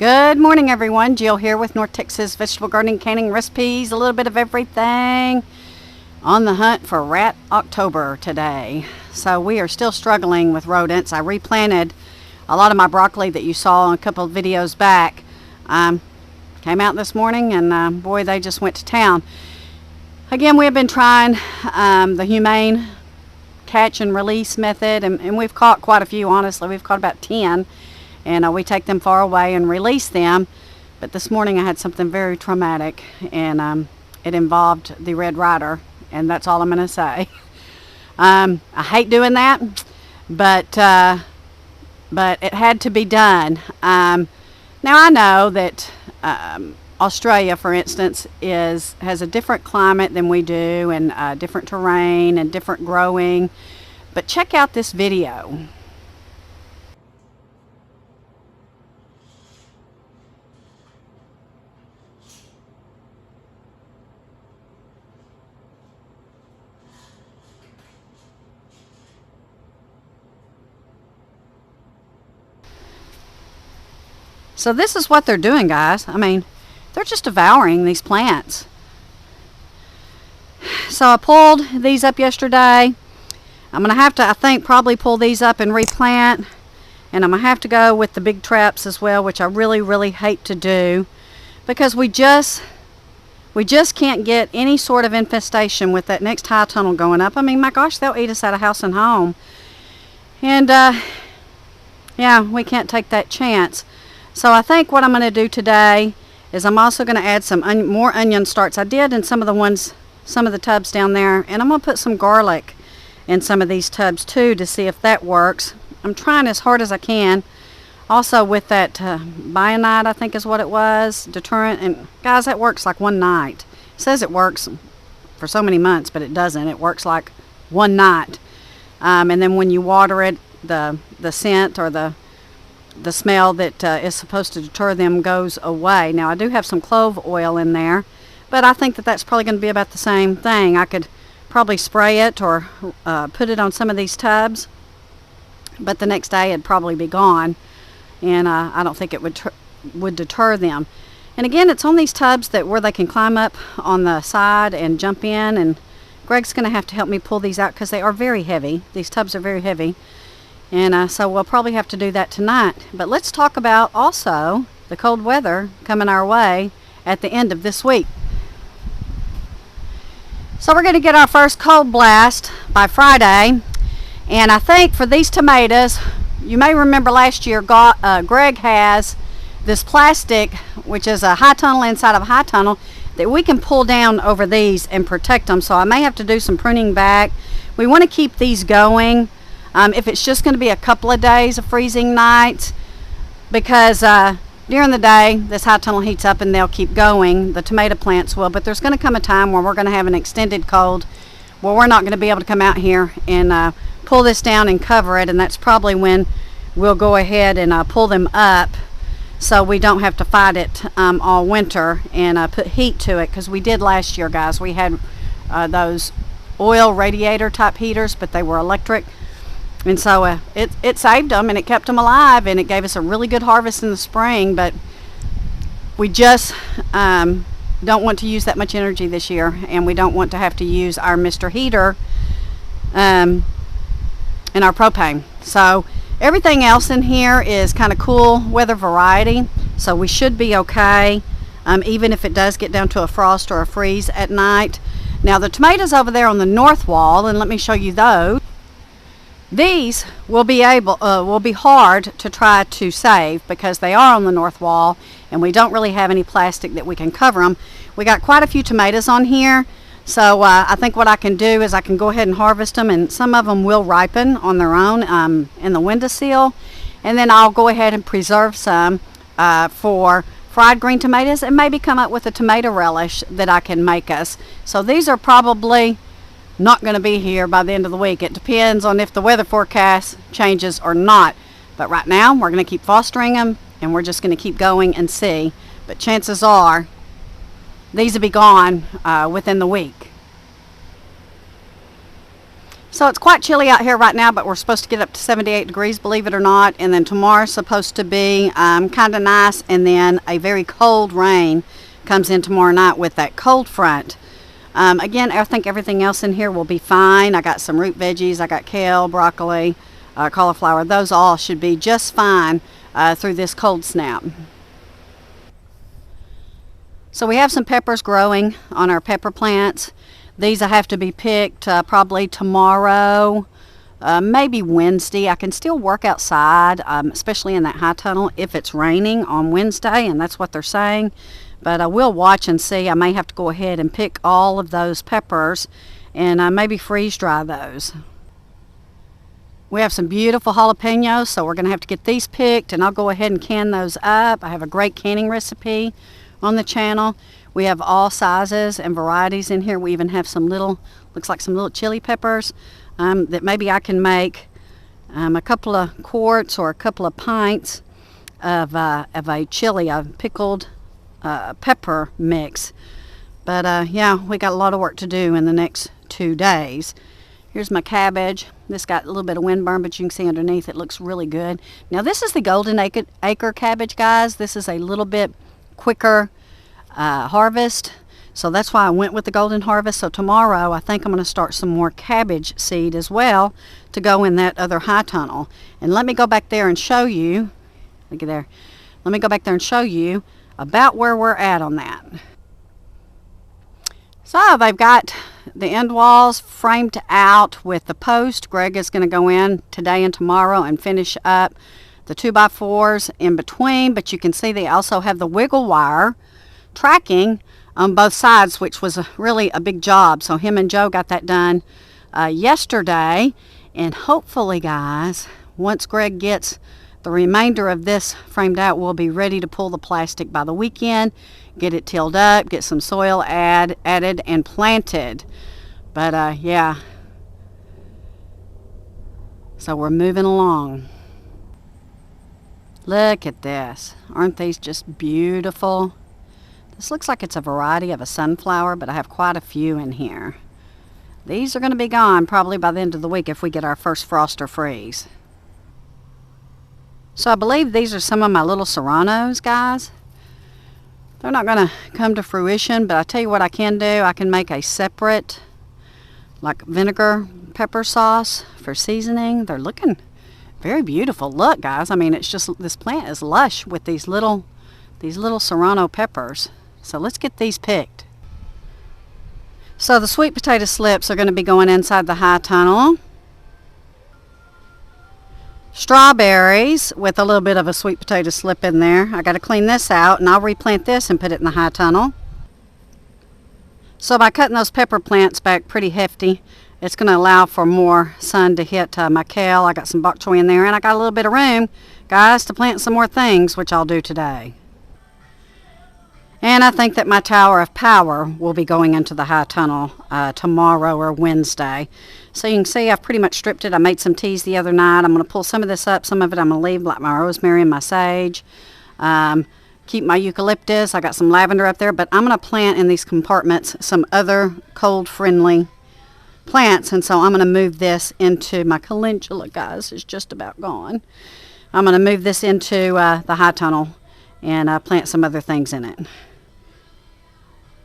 Good morning, everyone. Jill here with North Texas Vegetable Gardening Canning Recipes. A little bit of everything. On the hunt for Rat October today. So we are still struggling with rodents. I replanted a lot of my broccoli that you saw in a couple of videos back. Came out this morning and boy, they just went to town. Again, we have been trying the humane catch and release method, and we've caught quite a few. Honestly, we've caught about 10. And we take them far away and release them. But this morning I had something very traumatic, and it involved the red rider, and that's all I'm going to say. I hate doing that, but it had to be done. Now I know that Australia, for instance, has a different climate than we do, and different terrain and different growing. But check out this video. So this is what they're doing, guys. I mean, they're just devouring these plants. So I pulled these up yesterday. I'm going to have to, I think, probably pull these up and replant. And I'm going to have to go with the big traps as well, which I really, really hate to do. Because we just can't get any sort of infestation with that next high tunnel going up. I mean, my gosh, they'll eat us out of house and home. And, yeah, we can't take that chance. So I think what I'm going to do today is I'm also going to add some more onion starts. I did in some of the tubs down there, and I'm going to put some garlic in some of these tubs too to see if that works. I'm trying as hard as I can. Also with that bayonet, I think is what it was, deterrent, and guys, that works like one night. It says it works for so many months, but it doesn't. It works like one night. And then when you water it, the scent or the smell that is supposed to deter them goes away. Now I do have some clove oil in there, but I think that that's probably going to be about the same thing. I could probably spray it or put it on some of these tubs, but the next day it'd probably be gone, and I don't think it would deter them. And again, it's on these tubs where they can climb up on the side and jump in, and Greg's going to have to help me pull these out because they are very heavy. These tubs are very heavy. And so we'll probably have to do that tonight. But let's talk about also the cold weather coming our way at the end of this week. So we're going to get our first cold blast by Friday. And I think for these tomatoes, you may remember last year Greg has this plastic, which is a high tunnel inside of a high tunnel, that we can pull down over these and protect them. So I may have to do some pruning back. We want to keep these going. If it's just going to be a couple of days of freezing nights, because during the day this high tunnel heats up and they'll keep going, the tomato plants will, but there's going to come a time where we're going to have an extended cold where we're not going to be able to come out here and pull this down and cover it, and that's probably when we'll go ahead and pull them up so we don't have to fight it all winter and put heat to it, because we did last year, guys. We had those oil radiator type heaters, but they were electric. And so it saved them, and it kept them alive, and it gave us a really good harvest in the spring. But we just don't want to use that much energy this year, and we don't want to have to use our Mr. Heater and our propane. So everything else in here is kind of cool weather variety, so we should be okay, even if it does get down to a frost or a freeze at night. Now the tomatoes over there on the north wall, and let me show you those. These will be hard to try to save because they are on the north wall, and we don't really have any plastic that we can cover them. We got quite a few tomatoes on here, so I think what I can do is I can go ahead and harvest them, and some of them will ripen on their own in the windowsill, and then I'll go ahead and preserve some for fried green tomatoes, and maybe come up with a tomato relish that I can make us. So these are probably not going to be here by the end of the week. It depends on if the weather forecast changes or not. But right now, we're going to keep fostering them, and we're just going to keep going and see. But chances are, these will be gone within the week. So it's quite chilly out here right now, but we're supposed to get up to 78 degrees, believe it or not. And then tomorrow's supposed to be kind of nice, and then a very cold rain comes in tomorrow night with that cold front. Again, I think everything else in here will be fine. I got some root veggies. I got kale, broccoli, cauliflower. Those all should be just fine through this cold snap. So we have some peppers growing on our pepper plants. These I have to be picked probably tomorrow, maybe Wednesday. I can still work outside, especially in that high tunnel if it's raining on Wednesday, and that's what they're saying. But I will watch and see. I may have to go ahead and pick all of those peppers and maybe freeze dry those. We have some beautiful jalapenos, so we're going to have to get these picked, and I'll go ahead and can those up. I have a great canning recipe on the channel. We have all sizes and varieties in here. We even have some little, looks like some little chili peppers that maybe I can make a couple of quarts or a couple of pints of a chili, a pickled pepper mix. But yeah, we got a lot of work to do in the next 2 days. Here's my cabbage. This got a little bit of windburn, but you can see underneath it looks really good. Now this is the golden acre cabbage, guys. This is a little bit quicker harvest, so that's why I went with the golden harvest. So tomorrow I think I'm going to start some more cabbage seed as well to go in that other high tunnel. And let me go back there and show you, look at there, let me go back there and show you about where we're at on that. So they've got the end walls framed out with the post. Greg is going to go in today and tomorrow and finish up the 2x4s in between, but you can see they also have the wiggle wire tracking on both sides, which was really a big job. So him and Joe got that done yesterday, and hopefully, guys, once Greg gets the remainder of this framed out, we'll be ready to pull the plastic by the weekend, get it tilled up, get some soil added and planted. But yeah, so we're moving along. Look at this. Aren't these just beautiful? This looks like it's a variety of a sunflower, but I have quite a few in here. These are going to be gone probably by the end of the week if we get our first frost or freeze. So I believe these are some of my little serranos, guys. They're not going to come to fruition, but I tell you what I can do. I can make a separate, like vinegar pepper sauce for seasoning. They're looking very beautiful. Look, guys, I mean, it's just, this plant is lush with these little serrano peppers. So let's get these picked. So the sweet potato slips are going to be going inside the high tunnel. Strawberries with a little bit of a sweet potato slip in there. I got to clean this out, and I'll replant this and put it in the high tunnel. So by cutting those pepper plants back pretty hefty, it's going to allow for more sun to hit my kale. I got some bok choy in there, and I got a little bit of room, guys, to plant some more things, which I'll do today. And I think that my tower of power will be going into the high tunnel tomorrow or Wednesday. So you can see I've pretty much stripped it. I made some teas the other night. I'm going to pull some of this up. Some of it I'm going to leave, like my rosemary and my sage. Keep my eucalyptus. I got some lavender up there. But I'm going to plant in these compartments some other cold-friendly plants. And so I'm going to move this into my calendula, guys. It's just about gone. I'm going to move this into the high tunnel and plant some other things in it.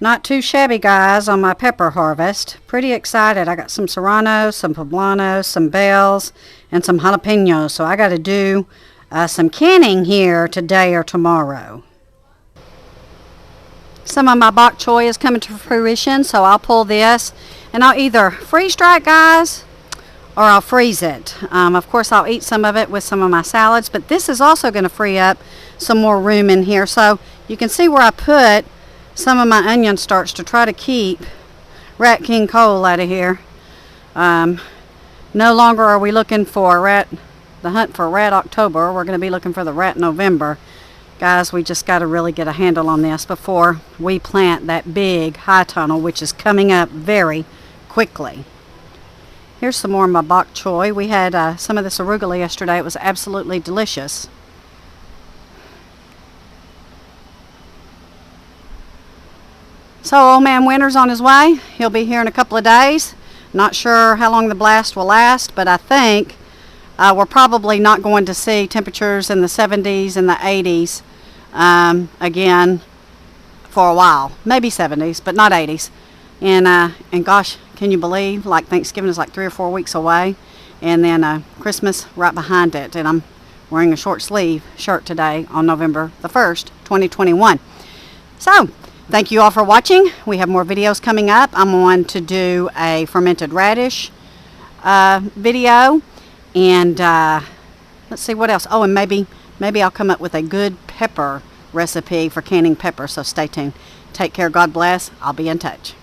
Not too shabby, guys, on my pepper harvest. Pretty excited. I got some serranos, some poblanos, some bells, and some jalapenos. So I got to do some canning here today or tomorrow. Some of my bok choy is coming to fruition, so I'll pull this, and I'll either freeze dry it, guys, or I'll freeze it. Of course, I'll eat some of it with some of my salads, but this is also going to free up some more room in here. So you can see where I put some of my onion starch to try to keep Rat King Cole out of here. No longer are we looking for the hunt for Rat October. We're going to be looking for the Rat November. Guys, we just got to really get a handle on this before we plant that big high tunnel, which is coming up very quickly. Here's some more of my bok choy. We had some of this arugula yesterday. It was absolutely delicious. So old man Winter's on his way. He'll be here in a couple of days. Not sure how long the blast will last, but I think we're probably not going to see temperatures in the 70s and the 80s again for a while. Maybe 70s, but not 80s. And gosh, can you believe, like, Thanksgiving is like 3 or 4 weeks away, and then Christmas right behind it. And I'm wearing a short sleeve shirt today on November the 1st, 2021. So, thank you all for watching. We have more videos coming up. I'm on to do a fermented radish video, and let's see what else. Oh, and maybe I'll come up with a good pepper recipe for canning pepper, so stay tuned. Take care. God bless. I'll be in touch.